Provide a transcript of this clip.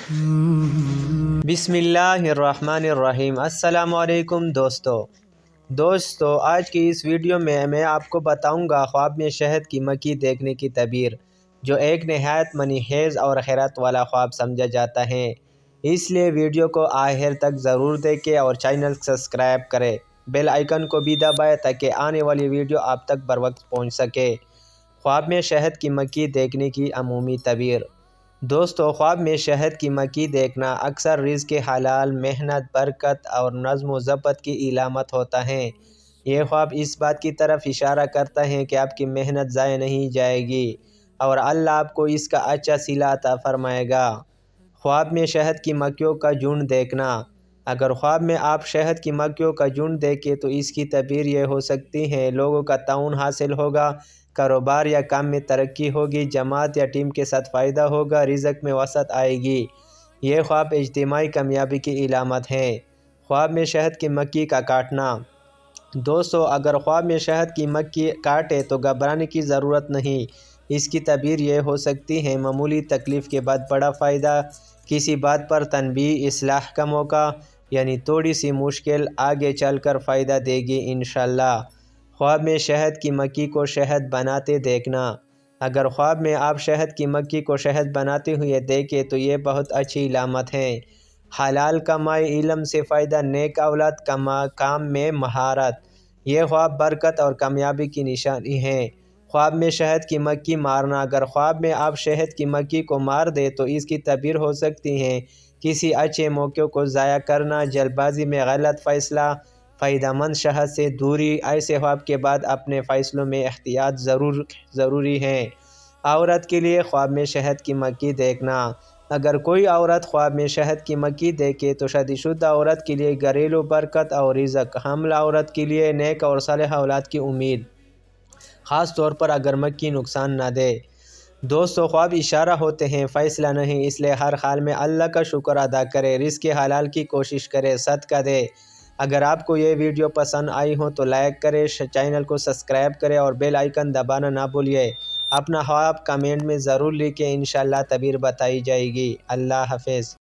بسم اللہ الرحمن الرحیم۔ السلام علیکم دوستو، آج کی اس ویڈیو میں آپ کو بتاؤں گا خواب میں شہد کی مکھی دیکھنے کی تعبیر، جو ایک نہایت منی خیز اور خیرات والا خواب سمجھا جاتا ہے۔ اس لیے ویڈیو کو آخر تک ضرور دیکھیں اور چینل سبسکرائب کریں، بیل آئیکن کو بھی دبائیں تاکہ آنے والی ویڈیو آپ تک بروقت پہنچ سکے۔ خواب میں شہد کی مکھی دیکھنے کی عمومی تعبیر۔ دوستو، خواب میں شہد کی مکھی دیکھنا اکثر رزق حلال، محنت، برکت اور نظم و ضبط کی علامت ہوتا ہے۔ یہ خواب اس بات کی طرف اشارہ کرتا ہے کہ آپ کی محنت ضائع نہیں جائے گی اور اللہ آپ کو اس کا اچھا صلہ عطا فرمائے گا۔ خواب میں شہد کی مکھیوں کا جھنڈ دیکھنا۔ اگر خواب میں آپ شہد کی مکھیوں کا جھنڈ دیکھیں تو اس کی تعبیر یہ ہو سکتی ہے: لوگوں کا تعاون حاصل ہوگا، کاروبار یا کام میں ترقی ہوگی، جماعت یا ٹیم کے ساتھ فائدہ ہوگا، رزق میں وسعت آئے گی۔ یہ خواب اجتماعی کامیابی کی علامت ہے۔ خواب میں شہد کی مکھی کا کاٹنا۔ دوستو، اگر خواب میں شہد کی مکھی کاٹے تو گھبرانے کی ضرورت نہیں۔ اس کی تعبیر یہ ہو سکتی ہے: معمولی تکلیف کے بعد بڑا فائدہ، کسی بات پر تنبیہ، اصلاح کا موقع، یعنی تھوڑی سی مشکل آگے چل کر فائدہ دے گی انشاءاللہ۔ خواب میں شہد کی مکھی کو شہد بناتے دیکھنا۔ اگر خواب میں آپ شہد کی مکھی کو شہد بناتے ہوئے دیکھیں تو یہ بہت اچھی علامت ہے۔ حلال کمائی، علم سے فائدہ، نیک اولاد، کام میں مہارت، یہ خواب برکت اور کامیابی کی نشانی ہے۔ خواب میں شہد کی مکھی مارنا۔ اگر خواب میں آپ شہد کی مکھی کو مار دیں تو اس کی تعبیر ہو سکتی ہے: کسی اچھے موقع کو ضائع کرنا، جلد بازی میں غلط فیصلہ، فائدہ مند شخص سے دوری۔ ایسے خواب کے بعد اپنے فیصلوں میں احتیاط ضروری ہے۔ عورت کے لیے خواب میں شہد کی مکھی دیکھنا۔ اگر کوئی عورت خواب میں شہد کی مکھی دیکھے تو شادی شدہ عورت کے لیے گھریلو برکت اور رزق، حاملہ عورت کے لیے نیک اور صالح اولاد کی امید، خاص طور پر اگر مکھی نقصان نہ دے۔ دوستو، خواب اشارہ ہوتے ہیں، فیصلہ نہیں، اس لیے ہر حال میں اللہ کا شکر ادا کرے، رزق حلال کی کوشش کرے، صدقہ دے۔ اگر آپ کو یہ ویڈیو پسند آئی ہو تو لائک کریں، چینل کو سبسکرائب کریں اور بیل آئیکن دبانا نہ بھولیے۔ اپنا خواب کمنٹ میں ضرور لکھیں، انشاءاللہ تعبیر بتائی جائے گی۔ اللہ حافظ۔